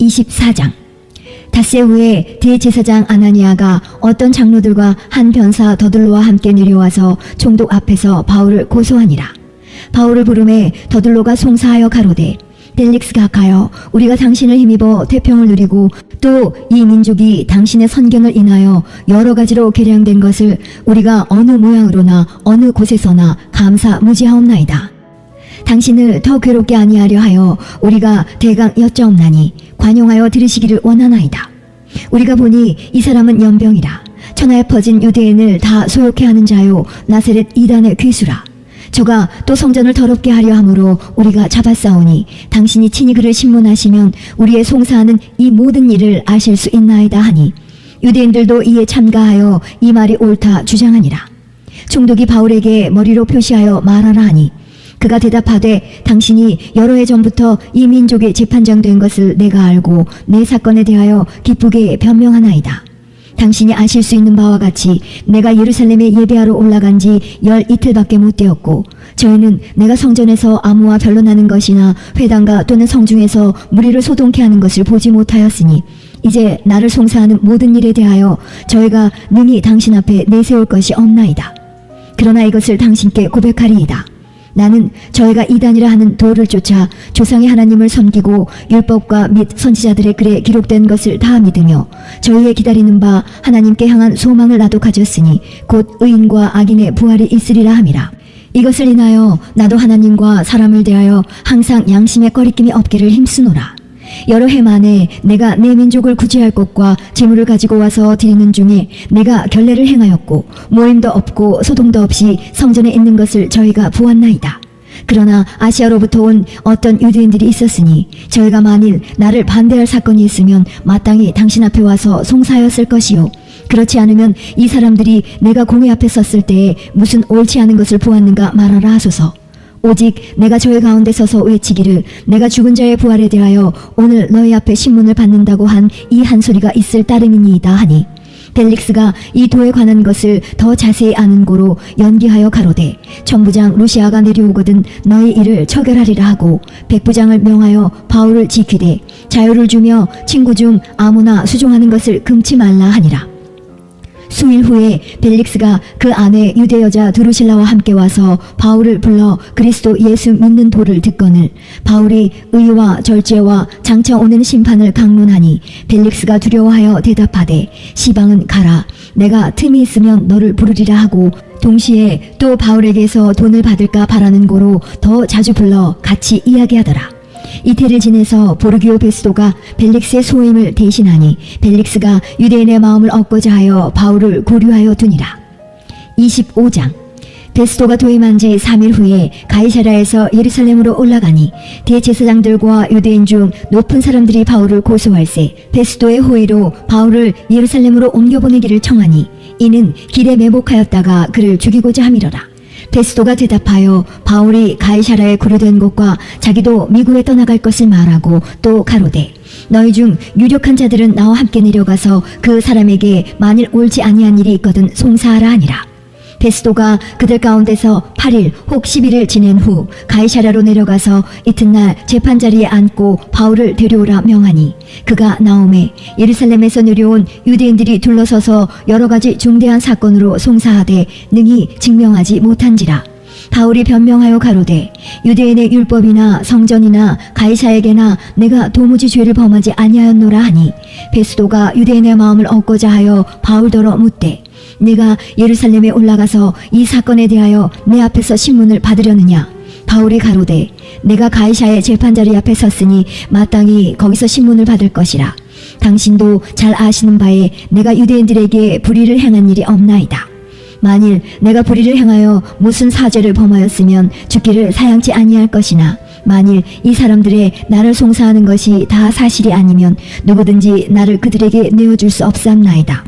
24장. 닷새 후에 대제사장 아나니아가 어떤 장로들과 한 변사 더들로와 함께 내려와서 총독 앞에서 바울을 고소하니라. 바울을 부르매 더들로가 송사하여 가로되, 벨릭스 각하여, 우리가 당신을 힘입어 태평을 누리고 또 이 민족이 당신의 선견을 인하여 여러 가지로 개량된 것을 우리가 어느 모양으로나 어느 곳에서나 감사 무지하옵나이다. 당신을 더 괴롭게 아니하려 하여 우리가 대강 여짜옵나니 관용하여 들으시기를 원하나이다. 우리가 보니 이 사람은 연병이라. 천하에 퍼진 유대인을 다 소욕해 하는 자요 나세렛 이단의 괴수라. 저가 또 성전을 더럽게 하려 함으로 우리가 잡았사오니 당신이 친히 그를 신문하시면 우리의 송사하는 이 모든 일을 아실 수 있나이다 하니, 유대인들도 이에 참가하여 이 말이 옳다 주장하니라. 총독이 바울에게 머리로 표시하여 말하라 하니, 그가 대답하되, 당신이 여러 해 전부터 이 민족의 재판장 된 것을 내가 알고 내 사건에 대하여 기쁘게 변명하나이다. 당신이 아실 수 있는 바와 같이 내가 예루살렘에 예배하러 올라간 지 12이틀밖에 못 되었고, 저희는 내가 성전에서 아무와 변론하는 것이나 회당가 또는 성중에서 무리를 소동케 하는 것을 보지 못하였으니, 이제 나를 송사하는 모든 일에 대하여 저희가 능히 당신 앞에 내세울 것이 없나이다. 그러나 이것을 당신께 고백하리이다. 나는 저희가 이단이라 하는 도를 쫓아 조상의 하나님을 섬기고 율법과 및 선지자들의 글에 기록된 것을 다 믿으며 저희의 기다리는 바 하나님께 향한 소망을 나도 가졌으니 곧 의인과 악인의 부활이 있으리라 함이라. 이것을 인하여 나도 하나님과 사람을 대하여 항상 양심의 꺼리낌이 없기를 힘쓰노라. 여러 해 만에 내가 내 민족을 구제할 것과 재물을 가지고 와서 드리는 중에 내가 결례를 행하였고 모임도 없고 소동도 없이 성전에 있는 것을 저희가 보았나이다. 그러나 아시아로부터 온 어떤 유대인들이 있었으니 저희가 만일 나를 반대할 사건이 있으면 마땅히 당신 앞에 와서 송사하였을 것이요, 그렇지 않으면 이 사람들이 내가 공회 앞에 섰을 때에 무슨 옳지 않은 것을 보았는가 말하라 하소서. 오직 내가 저희 가운데 서서 외치기를, 내가 죽은 자의 부활에 대하여 오늘 너희 앞에 신문을 받는다고 한 이 한 소리가 있을 따름이니이다 하니, 벨릭스가 이 도에 관한 것을 더 자세히 아는 고로 연기하여 가로되, 천부장 루시아가 내려오거든 너희 일을 처결하리라 하고 백부장을 명하여 바울을 지키되 자유를 주며 친구 중 아무나 수종하는 것을 금치 말라 하니라. 수일 후에 벨릭스가 그 아내 유대 여자 드루실라와 함께 와서 바울을 불러 그리스도 예수 믿는 도를 듣거늘 바울이 의와 절제와 장차 오는 심판을 강론하니, 벨릭스가 두려워하여 대답하되, 시방은 가라. 내가 틈이 있으면 너를 부르리라 하고 동시에 또 바울에게서 돈을 받을까 바라는 고로 더 자주 불러 같이 이야기하더라. 이태를 지내서 보르기오 베스도가 벨릭스의 소임을 대신하니 벨릭스가 유대인의 마음을 얻고자 하여 바울을 고류하여 두니라. 25장. 베스도가 도임한 지 3일 후에 가이사랴에서 예루살렘으로 올라가니 대제사장들과 유대인 중 높은 사람들이 바울을 고소할세 베스도의 호의로 바울을 예루살렘으로 옮겨보내기를 청하니, 이는 길에 매복하였다가 그를 죽이고자 함이러라. 베스도가 대답하여 바울이 가이사랴에 구류된 곳과 자기도 미국에 떠나갈 것을 말하고 또 가로되, 너희 중 유력한 자들은 나와 함께 내려가서 그 사람에게 만일 옳지 아니한 일이 있거든 송사하라 하니라. 베스도가 그들 가운데서 8일 혹 10일을 지낸 후 가이사랴로 내려가서 이튿날 재판자리에 앉고 바울을 데려오라 명하니, 그가 나오매 예루살렘에서 내려온 유대인들이 둘러서서 여러 가지 중대한 사건으로 송사하되 능히 증명하지 못한지라. 바울이 변명하여 가로되, 유대인의 율법이나 성전이나 가이사에게나 내가 도무지 죄를 범하지 아니하였노라 하니, 베스도가 유대인의 마음을 얻고자 하여 바울더러 묻되, 내가 예루살렘에 올라가서 이 사건에 대하여 내 앞에서 신문을 받으려느냐? 바울이 가로되, 내가 가이사의 재판자리 앞에 섰으니 마땅히 거기서 신문을 받을 것이라. 당신도 잘 아시는 바에 내가 유대인들에게 불의를 행한 일이 없나이다. 만일 내가 불의를 행하여 무슨 사죄를 범하였으면 죽기를 사양치 아니할 것이나, 만일 이 사람들의 나를 송사하는 것이 다 사실이 아니면 누구든지 나를 그들에게 내어줄 수 없사옵나이다.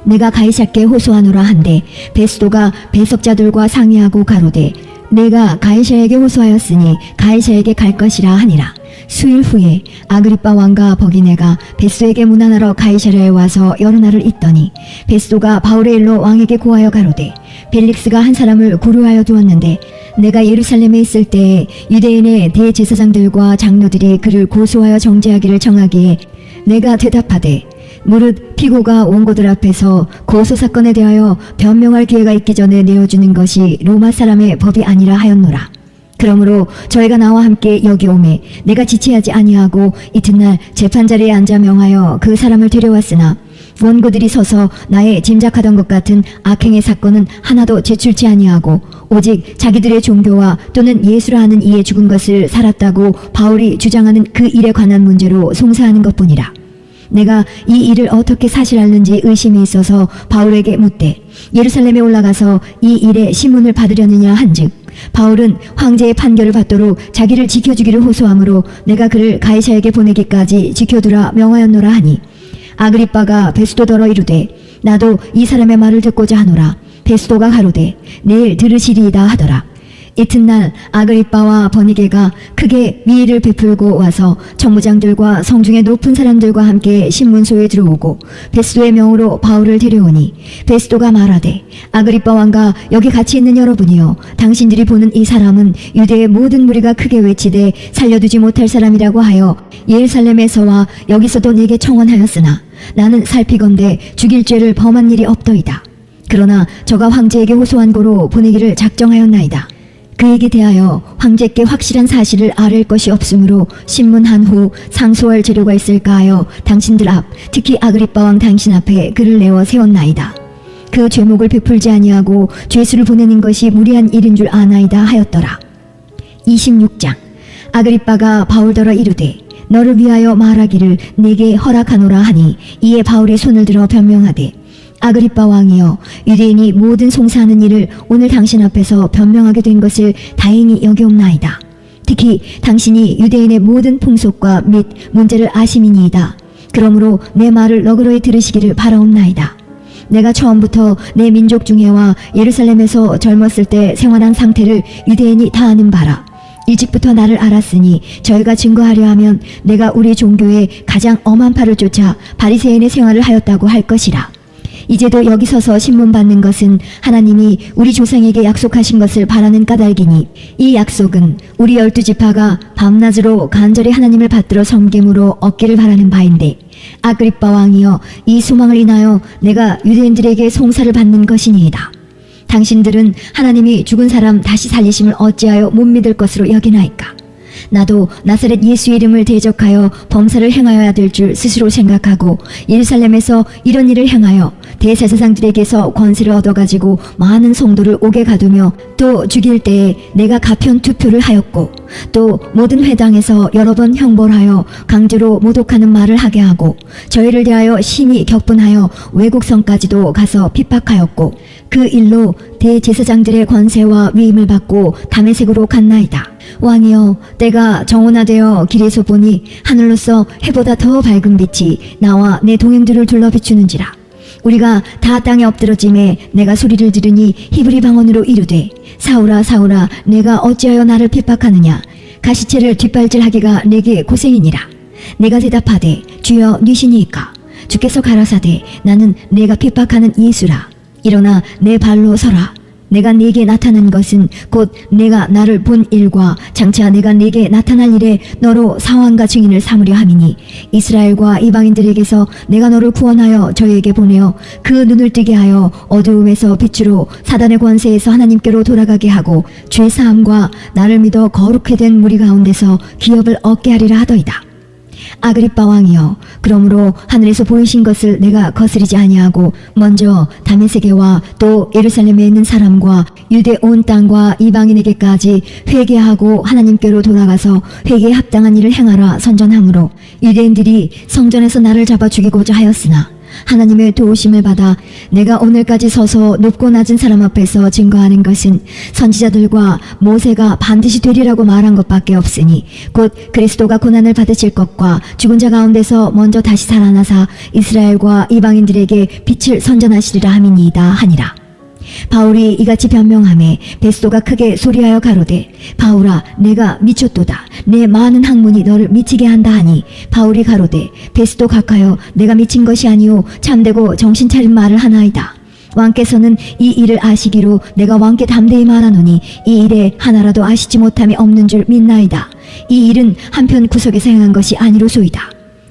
내가 가이사께 호소하노라 한데 베스도가 배석자들과 상의하고 가로되, 내가 가이사에게 호소하였으니 가이사에게 갈 것이라 하니라. 수일 후에 아그리빠 왕과 버기네가 베스도에게 문안하러 가이사랴에 와서 여러 날을 있더니 베스도가 바울의 일로 왕에게 고하여 가로되, 벨릭스가 한 사람을 고려하여 두었는데 내가 예루살렘에 있을 때 유대인의 대제사장들과 장로들이 그를 고소하여 정죄하기를 정하기에 내가 대답하되 무릇 피고가 원고들 앞에서 고소 사건에 대하여 변명할 기회가 있기 전에 내어주는 것이 로마 사람의 법이 아니라 하였노라. 그러므로 저희가 나와 함께 여기 오매 내가 지체하지 아니하고 이튿날 재판자리에 앉아 명하여 그 사람을 데려왔으나 원고들이 서서 나의 짐작하던 것 같은 악행의 사건은 하나도 제출치 아니하고 오직 자기들의 종교와 또는 예수라 하는 이에 죽은 것을 살았다고 바울이 주장하는 그 일에 관한 문제로 송사하는 것뿐이라. 내가 이 일을 어떻게 사실하는지 의심이 있어서 바울에게 묻되 예루살렘에 올라가서 이 일의 신문을 받으려느냐 한즉 바울은 황제의 판결을 받도록 자기를 지켜주기를 호소하므로 내가 그를 가이사에게 보내기까지 지켜두라 명하였노라 하니 아그리빠가 베스도더러 이르되 나도 이 사람의 말을 듣고자 하노라. 베스도가 가로되 내일 들으시리이다 하더라. 이튿날 아그리빠와 버니게가 크게 미의를 베풀고 와서 청무장들과 성중의 높은 사람들과 함께 신문소에 들어오고 베스도의 명으로 바울을 데려오니 베스도가 말하되 아그리빠 왕과 여기 같이 있는 여러분이여 당신들이 보는 이 사람은 유대의 모든 무리가 크게 외치되 살려두지 못할 사람이라고 하여 예루살렘에서와 여기서도 내게 청원하였으나 나는 살피건대 죽일 죄를 범한 일이 없더이다. 그러나 저가 황제에게 호소한 고로 보내기를 작정하였나이다. 그에게 대하여 황제께 확실한 사실을 아랠 것이 없으므로 신문한 후 상소할 재료가 있을까 하여 당신들 앞 특히 아그리빠 왕 당신 앞에 그를 내어 세웠나이다. 그 죄목을 베풀지 아니하고 죄수를 보내는 것이 무리한 일인 줄 아나이다 하였더라. 26장 아그리빠가 바울더러 이르되 너를 위하여 말하기를 내게 허락하노라 하니 이에 바울이 손을 들어 변명하되 아그리빠 왕이여 유대인이 모든 송사하는 일을 오늘 당신 앞에서 변명하게 된 것을 다행히 여기옵나이다. 특히 당신이 유대인의 모든 풍속과 및 문제를 아심이니이다. 그러므로 내 말을 너그러이 들으시기를 바라옵나이다. 내가 처음부터 내 민족 중에와 예루살렘에서 젊었을 때 생활한 상태를 유대인이 다 아는 바라. 일찍부터 나를 알았으니 저희가 증거하려 하면 내가 우리 종교의 가장 엄한 팔을 쫓아 바리새인의 생활을 하였다고 할 것이라. 이제도 여기 서서 신문 받는 것은 하나님이 우리 조상에게 약속하신 것을 바라는 까닭이니 이 약속은 우리 12지파가 밤낮으로 간절히 하나님을 받들어 섬김으로 얻기를 바라는 바인데 아그리빠 왕이여 이 소망을 인하여 내가 유대인들에게 송사를 받는 것이니이다. 당신들은 하나님이 죽은 사람 다시 살리심을 어찌하여 못 믿을 것으로 여기나이까? 나도 나사렛 예수의 이름을 대적하여 범사를 행하여야 될 줄 스스로 생각하고 예루살렘에서 이런 일을 행하여 대제사장들에게서 권세를 얻어가지고 많은 성도를 옥에 가두며 또 죽일 때에 내가 가편 투표를 하였고 또 모든 회당에서 여러 번 형벌하여 강제로 모독하는 말을 하게 하고 저희를 대하여 심히 격분하여 외국성까지도 가서 핍박하였고 그 일로 대제사장들의 권세와 위임을 받고 다메섹으로 갔나이다. 왕이여 때가 정오나되어 길에서 보니 하늘로서 해보다 더 밝은 빛이 나와 내 동행들을 둘러 비추는지라. 우리가 다 땅에 엎드러짐에 내가 소리를 들으니 히브리 방언으로 이르되 사울아 사울아 내가 어찌하여 나를 핍박하느냐. 가시체를 뒷발질하기가 내게 고생이니라. 내가 대답하되 주여 니시니이까. 주께서 가라사대 나는 내가 핍박하는 예수라. 일어나 내 발로 서라. 내가 네게 나타난 것은 곧 내가 나를 본 일과 장차 내가 네게 나타날 일에 너로 사환과 증인을 삼으려 함이니 이스라엘과 이방인들에게서 내가 너를 구원하여 저희에게 보내어 그 눈을 뜨게 하여 어두움에서 빛으로 사단의 권세에서 하나님께로 돌아가게 하고 죄사함과 나를 믿어 거룩히 된 무리 가운데서 기업을 얻게 하리라 하더이다. 아그리빠 왕이여 그러므로 하늘에서 보이신 것을 내가 거스리지 아니하고 먼저 다메섹에와 또 예루살렘에 있는 사람과 유대 온 땅과 이방인에게까지 회개하고 하나님께로 돌아가서 회개에 합당한 일을 행하라 선전함으로 유대인들이 성전에서 나를 잡아 죽이고자 하였으나 하나님의 도우심을 받아 내가 오늘까지 서서 높고 낮은 사람 앞에서 증거하는 것은 선지자들과 모세가 반드시 되리라고 말한 것밖에 없으니 곧 그리스도가 고난을 받으실 것과 죽은 자 가운데서 먼저 다시 살아나사 이스라엘과 이방인들에게 빛을 선전하시리라 함이니이다 하니라. 바울이 이같이 변명하매 베스도가 크게 소리하여 가로되 바울아 내가 미쳤도다. 내 많은 학문이 너를 미치게 한다 하니 바울이 가로되 베스도 각하여 내가 미친 것이 아니오 참되고 정신 차린 말을 하나이다. 왕께서는 이 일을 아시기로 내가 왕께 담대히 말하노니 이 일에 하나라도 아시지 못함이 없는 줄 믿나이다. 이 일은 한편 구석에서 행한 것이 아니로소이다.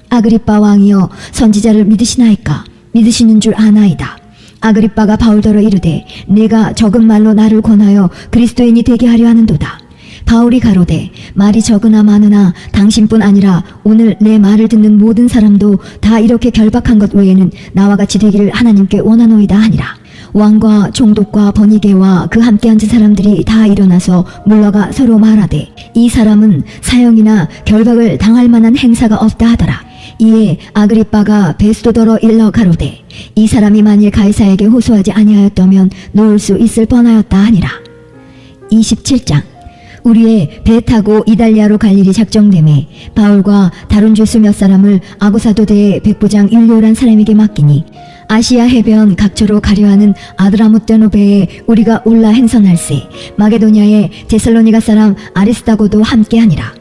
아그리빠 왕이여, 선지자를 믿으시나이까? 믿으시는 줄 아나이다. 아그리빠가 바울더러 이르되 네가 적은 말로 나를 권하여 그리스도인이 되게 하려 하는도다. 바울이 가로되 말이 적으나 많으나 당신뿐 아니라 오늘 내 말을 듣는 모든 사람도 다 이렇게 결박한 것 외에는 나와 같이 되기를 하나님께 원하노이다 하니라. 왕과 총독과 번이게와 그 함께 앉은 사람들이 다 일어나서 물러가 서로 말하되 이 사람은 사형이나 결박을 당할 만한 행사가 없다 하더라. 이에 아그리빠가 베스도더러 일러 가로되 이 사람이 만일 가이사에게 호소하지 아니하였다면 놓을 수 있을 뻔하였다 하니라. 27장. 우리의 배 타고 이달리아로 갈 일이 작정되매 바울과 다른 죄수 몇 사람을 아고사도대의 백부장 율리오란 사람에게 맡기니 아시아 해변 각처로 가려하는 아드라무떼노 배에 우리가 올라 행선할세 마게도냐의 데살로니가 사람 아리스다고도 함께하니라.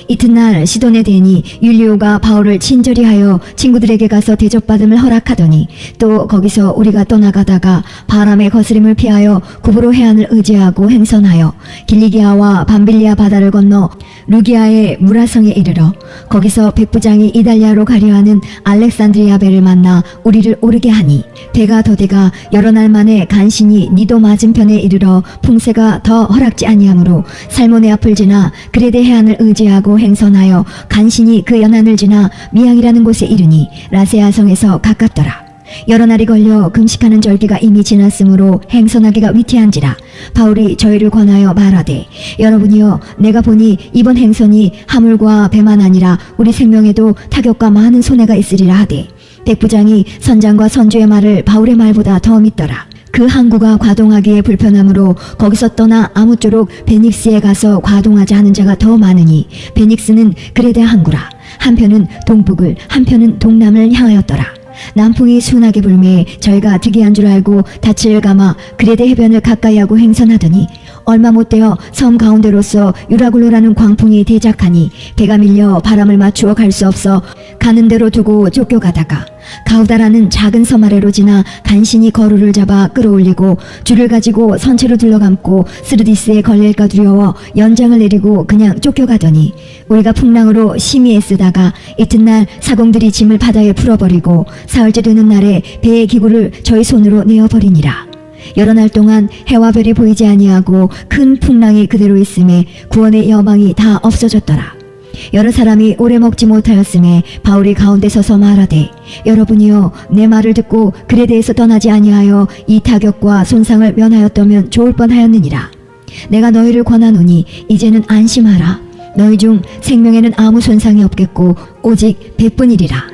이튿날 시돈에 대니 율리오가 바울을 친절히 하여 친구들에게 가서 대접받음을 허락하더니 또 거기서 우리가 떠나가다가 바람의 거스림을 피하여 구브로 해안을 의지하고 행선하여 길리기아와 밤빌리아 바다를 건너 루기아의 무라성에 이르러 거기서 백부장이 이달리아로 가려하는 알렉산드리아 배를 만나 우리를 오르게 하니 배가 더디가 여러 날 만에 간신히 니도 맞은편에 이르러 풍세가 더 허락지 아니하므로 살모네 앞을 지나 그레데 해안을 의지하고 행선하여 간신히 그 연안을 지나 미항이라는 곳에 이르니 라세아 성에서 가깝더라. 여러 날이 걸려 금식하는 절기가 이미 지났으므로 행선하기가 위태한지라 바울이 저희를 권하여 말하되 여러분이여, 내가 보니 이번 행선이 하물과 배만 아니라 우리 생명에도 타격과 많은 손해가 있으리라 하되 백부장이 선장과 선주의 말을 바울의 말보다 더 믿더라. 그 항구가 과동하기에 불편하므로 거기서 떠나 아무쪼록 베닉스에 가서 과동하자 하는 자가 더 많으니 베닉스는 그레데 항구라. 한편은 동북을 한편은 동남을 향하였더라. 남풍이 순하게 불매 저희가 득이한 줄 알고 닻을 감아 그레데 해변을 가까이 하고 행선하더니 얼마 못되어 섬 가운데로서 유라굴로라는 광풍이 대작하니 배가 밀려 바람을 맞추어 갈 수 없어 가는 대로 두고 쫓겨가다가 가우다라는 작은 섬 아래로 지나 간신히 거루를 잡아 끌어올리고 줄을 가지고 선체로 둘러감고 스르디스에 걸릴까 두려워 연장을 내리고 그냥 쫓겨가더니 우리가 풍랑으로 심히 애쓰다가 이튿날 사공들이 짐을 바다에 풀어버리고 사흘째 되는 날에 배의 기구를 저희 손으로 내어버리니라. 여러 날 동안 해와 별이 보이지 아니하고 큰 풍랑이 그대로 있음에 구원의 여망이 다 없어졌더라. 여러 사람이 오래 먹지 못하였음에 바울이 가운데 서서 말하되 여러분이여, 내 말을 듣고 그레데에서 떠나지 아니하여 이 타격과 손상을 면하였다면 좋을 뻔하였느니라. 내가 너희를 권하노니 이제는 안심하라. 너희 중 생명에는 아무 손상이 없겠고 오직 배뿐이리라.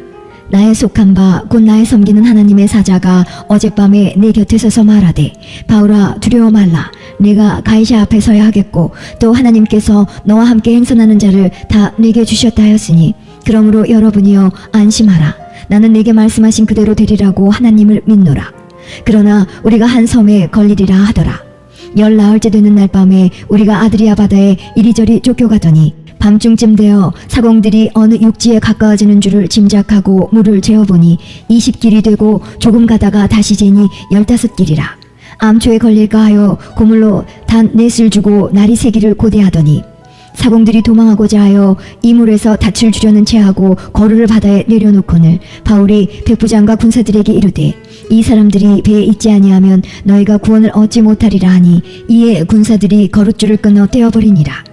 나의 속한 바 곧 나의 섬기는 하나님의 사자가 어젯밤에 내 곁에 서서 말하되 바울아, 두려워 말라. 네가 가이사 앞에 서야 하겠고 또 하나님께서 너와 함께 행선하는 자를 다 네게 주셨다 하였으니 그러므로 여러분이여, 안심하라. 나는 네게 말씀하신 그대로 되리라고 하나님을 믿노라. 그러나 우리가 한 섬에 걸리리라 하더라. 열 나흘째 되는 날 밤에 우리가 아드리아 바다에 이리저리 쫓겨가더니 밤중쯤 되어 사공들이 어느 육지에 가까워지는 줄을 짐작하고 물을 재어보니 20길이 되고 조금 가다가 다시 재니 15길이라. 암초에 걸릴까 하여 고물로 단 넷을 주고 날이 새기를 고대하더니 사공들이 도망하고자 하여 이물에서 닻을 주려는 채하고 거루를 바다에 내려놓거늘 바울이 백부장과 군사들에게 이르되 이 사람들이 배에 있지 아니하면 너희가 구원을 얻지 못하리라 하니 이에 군사들이 거룻줄을 끊어 떼어버리니라.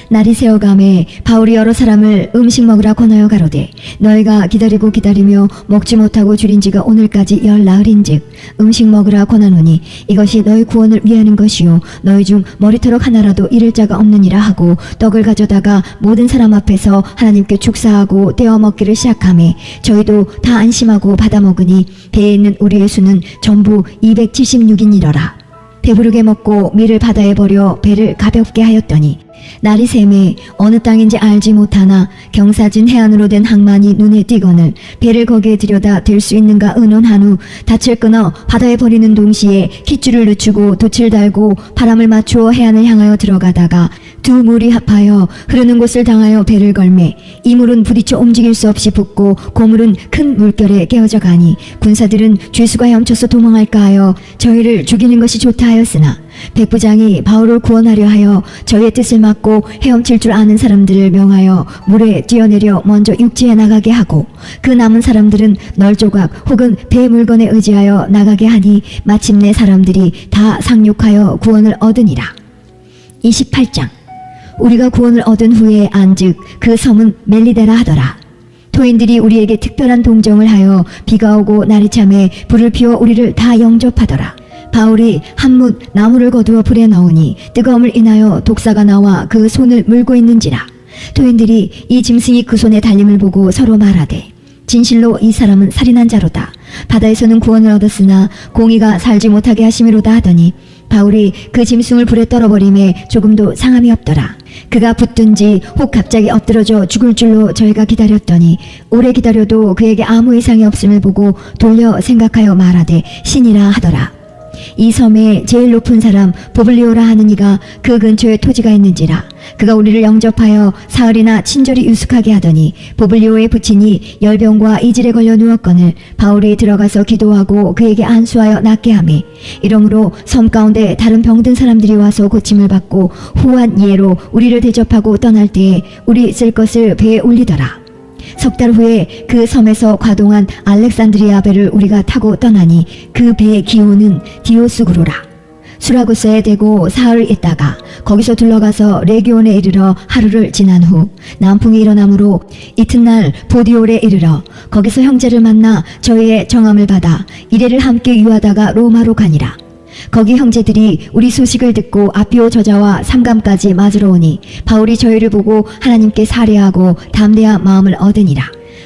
날이 새어가매 바울이 여러 사람을 음식 먹으라 권하여 가로되 너희가 기다리며 먹지 못하고 줄인 지가 오늘까지 열 나흘인즉 음식 먹으라 권하노니 이것이 너희 구원을 위하는 것이요 너희 중 머리털럭 하나라도 잃을 자가 없느니라 하고 떡을 가져다가 모든 사람 앞에서 하나님께 축사하고 떼어 먹기를 시작하매 저희도 다 안심하고 받아 먹으니 배에 있는 우리의 수는 전부 276인이러라. 배부르게 먹고 밀을 바다에 버려 배를 가볍게 하였더니 날이 새매 어느 땅인지 알지 못하나 경사진 해안으로 된 항만이 눈에 띄거늘 배를 거기에 들여다 댈 수 있는가 의논한 후 닻을 끊어 바다에 버리는 동시에 깃줄을 늦추고 돛을 달고 바람을 맞추어 해안을 향하여 들어가다가 두 물이 합하여 흐르는 곳을 당하여 배를 걸매 이 물은 부딪혀 움직일 수 없이 붙고 고물은 큰 물결에 깨어져 가니 군사들은 죄수가 헤엄쳐서 도망할까 하여 저희를 죽이는 것이 좋다 하였으나 백부장이 바울을 구원하려 하여 저희의 뜻을 막고 헤엄칠 줄 아는 사람들을 명하여 물에 뛰어내려 먼저 육지에 나가게 하고 그 남은 사람들은 널조각 혹은 배 물건에 의지하여 나가게 하니 마침내 사람들이 다 상륙하여 구원을 얻으니라. 28장. 우리가 구원을 얻은 후에 안즉 그 섬은 멜리데라 하더라. 토인들이 우리에게 특별한 동정을 하여 비가 오고 날이 참에 불을 피워 우리를 다 영접하더라. 바울이 한뭇 나무를 거두어 불에 넣으니 뜨거움을 인하여 독사가 나와 그 손을 물고 있는지라. 토인들이 이 짐승이 그 손에 달림을 보고 서로 말하되 진실로 이 사람은 살인한 자로다. 바다에서는 구원을 얻었으나 공의가 살지 못하게 하심이로다 하더니 바울이 그 짐승을 불에 떨어버림에 조금도 상함이 없더라. 그가 붙든지 혹 갑자기 엎드러져 죽을 줄로 저희가 기다렸더니 오래 기다려도 그에게 아무 이상이 없음을 보고 돌려 생각하여 말하되 신이라 하더라. 이 섬에 제일 높은 사람 보블리오라 하는 이가 그 근처에 토지가 있는지라. 그가 우리를 영접하여 사흘이나 친절히 유숙하게 하더니 보블리오의 부친이 열병과 이질에 걸려 누웠거늘 바울이 들어가서 기도하고 그에게 안수하여 낫게 하매 이러므로 섬 가운데 다른 병든 사람들이 와서 고침을 받고 후한 예로 우리를 대접하고 떠날 때에 우리 쓸 것을 배에 올리더라. 석 달 후에 그 섬에서 과동한 알렉산드리아 배를 우리가 타고 떠나니 그 배의 기호는 디오스구로라. 수라구스에 대고 사흘 있다가 거기서 둘러가서 레기온에 이르러 하루를 지난 후 남풍이 일어나므로 이튿날 보디올에 이르러 거기서 형제를 만나 저희의 정함을 받아 이래를 함께 유하다가 로마로 가니라. 거기 형제들이 우리 소식을 듣고 아피오 저자와 삼감까지 맞으러 오니 바울이 저희를 보고 하나님께 살해하고 담대한 마음을 얻으니라.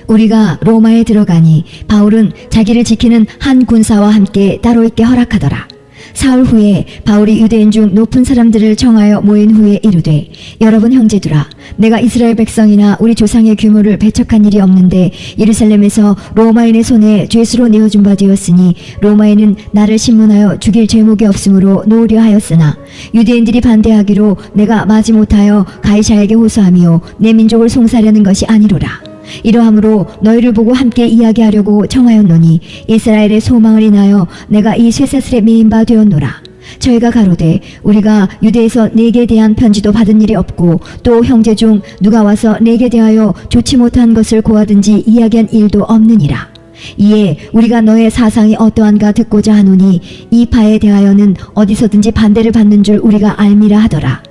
우리가 로마에 들어가니 바울은 자기를 지키는 한 군사와 함께 따로 있게 허락하더라. 사흘 후에 바울이 유대인 중 높은 사람들을 청하여 모인 후에 이르되 여러분 형제들아 내가 이스라엘 백성이나 우리 조상의 규모를 배척한 일이 없는데 예루살렘에서 로마인의 손에 죄수로 내어준 바 되었으니 로마인은 나를 신문하여 죽일 죄목이 없으므로 놓으려 하였으나 유대인들이 반대하기로 내가 마지못하여 가이사에게 호소하며 내 민족을 송사하려는 것이 아니로라. 이러함으로 너희를 보고 함께 이야기하려고 청하였노니 이스라엘의 소망을 인하여 내가 이 쇠사슬에 매인 바 되었노라. 저희가 가로되 우리가 유대에서 네게 대한 편지도 받은 일이 없고 또 형제 중 누가 와서 네게 대하여 좋지 못한 것을 고하든지 이야기한 일도 없느니라. 이에 우리가 너의 사상이 어떠한가 듣고자 하노니 이 바에 대하여는 어디서든지 반대를 받는 줄 우리가 알미라 하더라.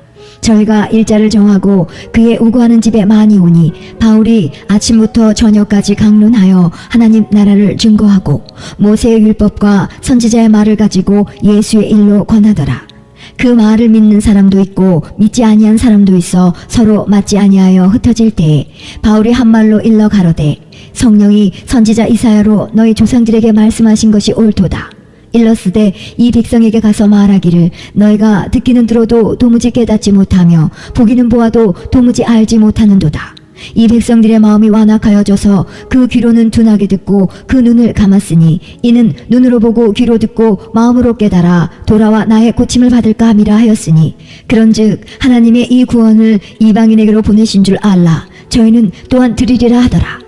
저희가 일자를 정하고 그의 우거하는 집에 많이 오니 바울이 아침부터 저녁까지 강론하여 하나님 나라를 증거하고 모세의 율법과 선지자의 말을 가지고 예수의 일로 권하더라. 그 말을 믿는 사람도 있고 믿지 아니한 사람도 있어 서로 맞지 아니하여 흩어질 때에 바울이 한 말로 일러 가로되 성령이 선지자 이사야로 너희 조상들에게 말씀하신 것이 옳도다. 일러스되 이 백성에게 가서 말하기를 너희가 듣기는 들어도 도무지 깨닫지 못하며 보기는 보아도 도무지 알지 못하는도다. 이 백성들의 마음이 완악하여져서 그 귀로는 둔하게 듣고 그 눈을 감았으니 이는 눈으로 보고 귀로 듣고 마음으로 깨달아 돌아와 나의 고침을 받을까 함이라 하였으니 그런즉 하나님의 이 구원을 이방인에게로 보내신 줄 알라. 저희는 또한 들으리라 하더라.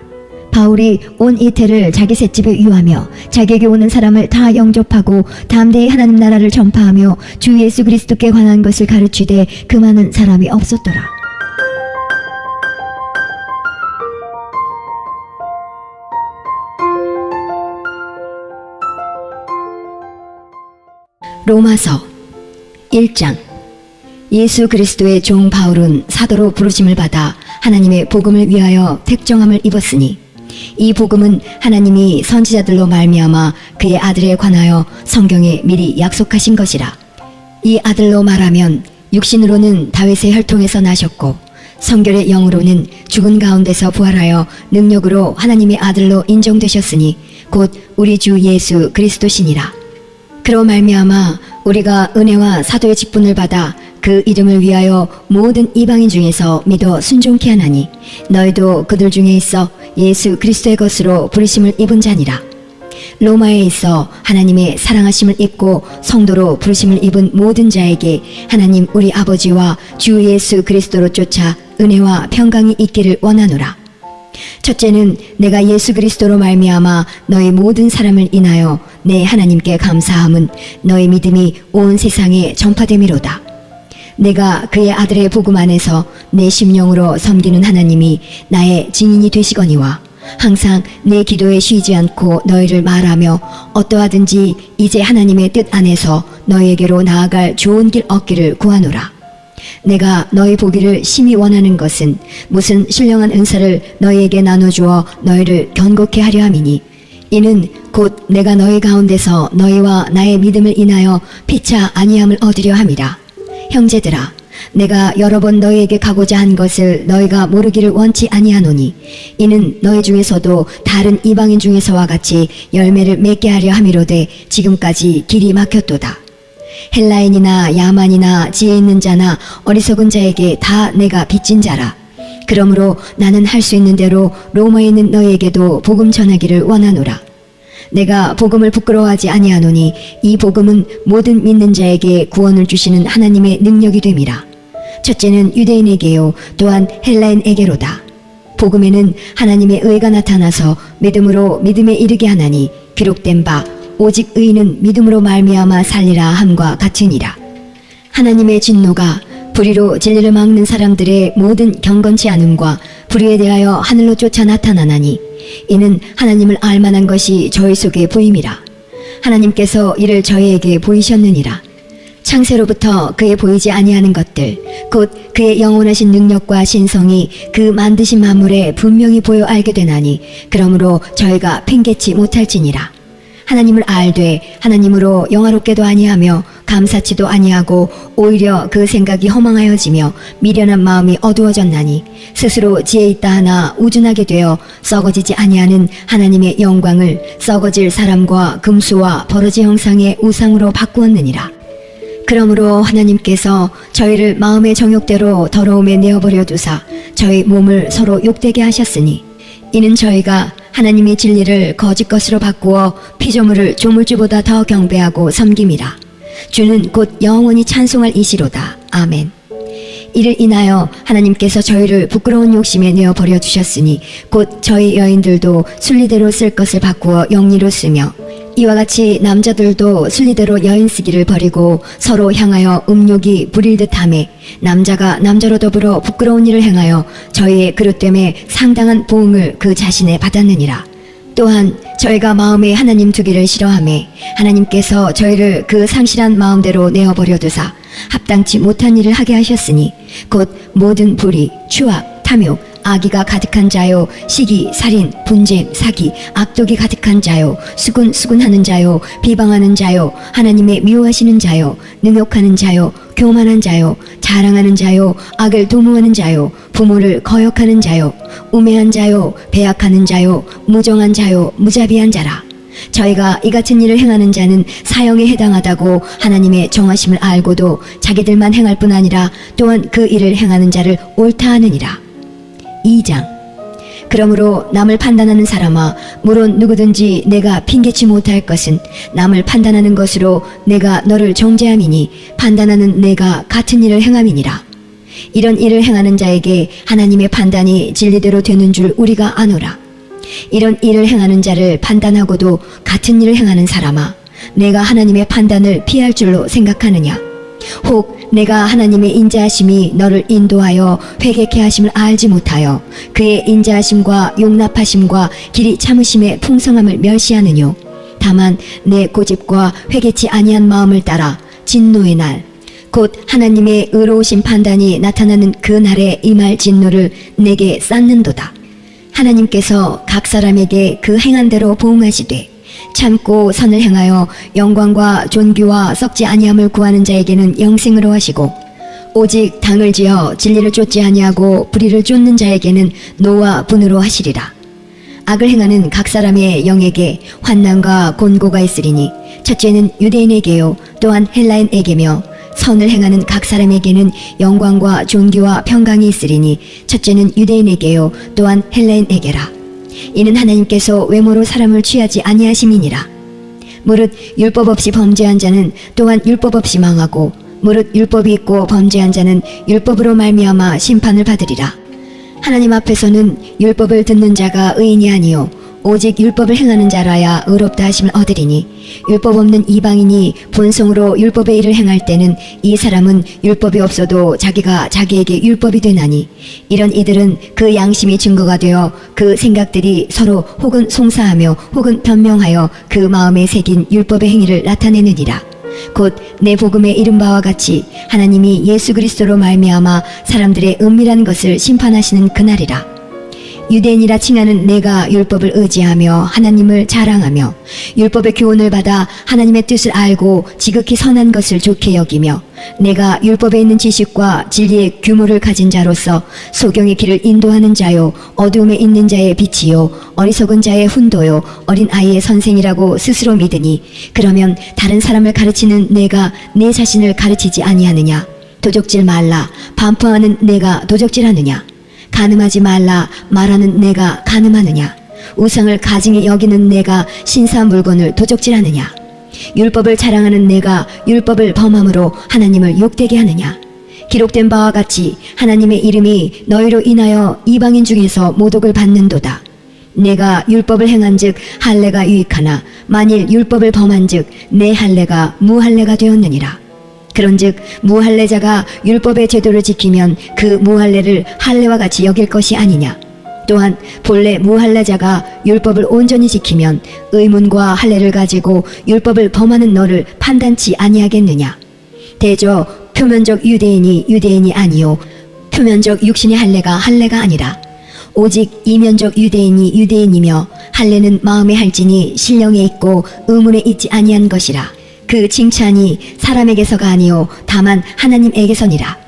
바울이 온 이태를 자기 셋집에 유하며 자기에게 오는 사람을 다 영접하고 담대히 하나님 나라를 전파하며 주 예수 그리스도께 관한 것을 가르치되 그 많은 사람이 없었더라. 로마서 1장. 예수 그리스도의 종 바울은 사도로 부르심을 받아 하나님의 복음을 위하여 택정함을 입었으니 이 복음은 하나님이 선지자들로 말미암아 그의 아들에 관하여 성경에 미리 약속하신 것이라. 이 아들로 말하면 육신으로는 다윗의 혈통에서 나셨고 성결의 영으로는 죽은 가운데서 부활하여 능력으로 하나님의 아들로 인정되셨으니 곧 우리 주 예수 그리스도시니라. 그로 말미암아 우리가 은혜와 사도의 직분을 받아 그 그 이름을 위하여 모든 이방인 중에서 믿어 순종케 하나니 너희도 그들 중에 있어 예수 그리스도의 것으로 부르심을 입은 자니라. 로마에 있어 하나님의 사랑하심을 입고 성도로 부르심을 입은 모든 자에게 하나님 우리 아버지와 주 예수 그리스도로 쫓아 은혜와 평강이 있기를 원하노라. 첫째는 내가 예수 그리스도로 말미암아 너희 모든 사람을 인하여 내 하나님께 감사함은 너희 믿음이 온 세상에 전파됨이로다. 내가 그의 아들의 복음 안에서 내 심령으로 섬기는 하나님이 나의 증인이 되시거니와 항상 내 기도에 쉬지 않고 너희를 말하며 어떠하든지 이제 하나님의 뜻 안에서 너희에게로 나아갈 좋은 길 얻기를 구하노라. 내가 너희 보기를 심히 원하는 것은 무슨 신령한 은사를 너희에게 나눠주어 너희를 견고케 하려 함이니 이는 곧 내가 너희 가운데서 너희와 나의 믿음을 인하여 피차 아니함을 얻으려 함이라. 형제들아, 내가 여러 번 너희에게 가고자 한 것을 너희가 모르기를 원치 아니하노니 이는 너희 중에서도 다른 이방인 중에서와 같이 열매를 맺게 하려 함이로되 지금까지 길이 막혔도다. 헬라인이나 야만이나 지혜 있는 자나 어리석은 자에게 다 내가 빚진 자라. 그러므로 나는 할 수 있는 대로 로마에 있는 너희에게도 복음 전하기를 원하노라. 내가 복음을 부끄러워하지 아니하노니 이 복음은 모든 믿는 자에게 구원을 주시는 하나님의 능력이 됨이라. 첫째는 유대인에게요 또한 헬라인에게로다. 복음에는 하나님의 의가 나타나서 믿음으로 믿음에 이르게 하나니 기록된 바 오직 의인은 믿음으로 말미암아 살리라 함과 같으니라. 하나님의 진노가 불의로 진리를 막는 사람들의 모든 경건치 않음과 불의에 대하여 하늘로 쫓아 나타나나니 이는 하나님을 알만한 것이 저희 속에 보임이라. 하나님께서 이를 저희에게 보이셨느니라. 창세로부터 그의 보이지 아니하는 것들 곧 그의 영원하신 능력과 신성이 그 만드신 만물에 분명히 보여 알게 되나니 그러므로 저희가 팽개치 못할지니라. 하나님을 알되 하나님으로 영화롭게도 아니하며 감사치도 아니하고 오히려 그 생각이 허망하여지며 미련한 마음이 어두워졌나니 스스로 지혜 있다 하나 우준하게 되어 썩어지지 아니하는 하나님의 영광을 썩어질 사람과 금수와 버러지 형상의 우상으로 바꾸었느니라. 그러므로 하나님께서 저희를 마음의 정욕대로 더러움에 내어버려 두사 저희 몸을 서로 욕되게 하셨으니 이는 저희가 하나님의 진리를 거짓 것으로 바꾸어 피조물을 조물주보다 더 경배하고 섬김이라. 주는 곧 영원히 찬송할 이시로다. 아멘. 이를 인하여 하나님께서 저희를 부끄러운 욕심에 내어버려 주셨으니 곧 저희 여인들도 순리대로 쓸 것을 바꾸어 영리로 쓰며 이와 같이 남자들도 순리대로 여인 쓰기를 버리고 서로 향하여 음욕이 부릴 듯하매 남자가 남자로 더불어 부끄러운 일을 행하여 저희의 그릇됨에 상당한 보응을 그 자신에 받았느니라. 또한 저희가 마음에 하나님 두기를 싫어하매 하나님께서 저희를 그 상실한 마음대로 내어버려 두사 합당치 못한 일을 하게 하셨으니 곧 모든 불의, 추악, 탐욕, 악의가 가득한 자요, 시기, 살인, 분쟁, 사기, 악독이 가득한 자요, 수군하는 자요, 비방하는 자요, 하나님의 미워하시는 자요, 능욕하는 자요, 교만한 자요, 자랑하는 자요, 악을 도모하는 자요, 부모를 거역하는 자요, 우매한 자요, 배약하는 자요, 무정한 자요, 무자비한 자라. 저희가 이 같은 일을 행하는 자는 사형에 해당하다고 하나님의 정하심을 알고도 자기들만 행할 뿐 아니라 또한 그 일을 행하는 자를 옳다 하느니라. 2장. 그러므로 남을 판단하는 사람아, 물론 누구든지 내가 핑계치 못할 것은 남을 판단하는 것으로 내가 너를 정죄함이니 판단하는 내가 같은 일을 행함이니라. 이런 일을 행하는 자에게 하나님의 판단이 진리대로 되는 줄 우리가 아노라. 이런 일을 행하는 자를 판단하고도 같은 일을 행하는 사람아, 내가 하나님의 판단을 피할 줄로 생각하느냐? 혹 내가 하나님의 인자하심이 너를 인도하여 회개케 하심을 알지 못하여 그의 인자하심과 용납하심과 길이 참으심의 풍성함을 멸시하느뇨? 다만 내 고집과 회개치 아니한 마음을 따라 진노의 날 곧 하나님의 의로우신 판단이 나타나는 그 날에 임할 진노를 내게 쌓는도다. 하나님께서 각 사람에게 그 행한 대로 보응하시되 참고 선을 행하여 영광과 존귀와 썩지 아니함을 구하는 자에게는 영생으로 하시고 오직 당을 지어 진리를 쫓지 아니하고 불의를 쫓는 자에게는 노와 분으로 하시리라. 악을 행하는 각 사람의 영에게 환난과 곤고가 있으리니 첫째는 유대인에게요 또한 헬라인에게며 선을 행하는 각 사람에게는 영광과 존귀와 평강이 있으리니 첫째는 유대인에게요 또한 헬라인에게라. 이는 하나님께서 외모로 사람을 취하지 아니하심이니라. 무릇 율법 없이 범죄한 자는 또한 율법 없이 망하고 무릇 율법이 있고 범죄한 자는 율법으로 말미암아 심판을 받으리라. 하나님 앞에서는 율법을 듣는 자가 의인이 아니요 오직 율법을 행하는 자라야 의롭다 하심을 얻으리니 율법 없는 이방인이 본성으로 율법의 일을 행할 때는 이 사람은 율법이 없어도 자기가 자기에게 율법이 되나니 이런 이들은 그 양심이 증거가 되어 그 생각들이 서로 혹은 송사하며 혹은 변명하여 그 마음에 새긴 율법의 행위를 나타내느니라. 곧 내 복음에 이른 바와 같이 하나님이 예수 그리스도로 말미암아 사람들의 은밀한 것을 심판하시는 그날이라. 유대인이라 칭하는 내가 율법을 의지하며 하나님을 자랑하며 율법의 교훈을 받아 하나님의 뜻을 알고 지극히 선한 것을 좋게 여기며 내가 율법에 있는 지식과 진리의 규모를 가진 자로서 소경의 길을 인도하는 자요 어두움에 있는 자의 빛이요 어리석은 자의 훈도요 어린 아이의 선생이라고 스스로 믿으니 그러면 다른 사람을 가르치는 내가 내 자신을 가르치지 아니하느냐? 도적질 말라 반포하는 내가 도적질하느냐? 간음하지 말라 말하는 내가 간음하느냐? 우상을 가증히 여기는 내가 신사한 물건을 도적질하느냐? 율법을 자랑하는 내가 율법을 범함으로 하나님을 욕되게 하느냐? 기록된 바와 같이 하나님의 이름이 너희로 인하여 이방인 중에서 모독을 받는도다. 내가 율법을 행한즉 할례가 유익하나 만일 율법을 범한즉 내 할례가 무할례가 되었느니라. 그런즉 무할례자가 율법의 제도를 지키면 그 무할례를 할례와 같이 여길 것이 아니냐. 또한 본래 무할례자가 율법을 온전히 지키면 의문과 할례를 가지고 율법을 범하는 너를 판단치 아니하겠느냐. 대저 표면적 유대인이 아니요 표면적 육신의 할례가 할례가 아니라 오직 이면적 유대인이며 할례는 마음에 할지니 신령에 있고 의문에 있지 아니한 것이라. 그 칭찬이 사람에게서가 아니요 다만 하나님에게서니라.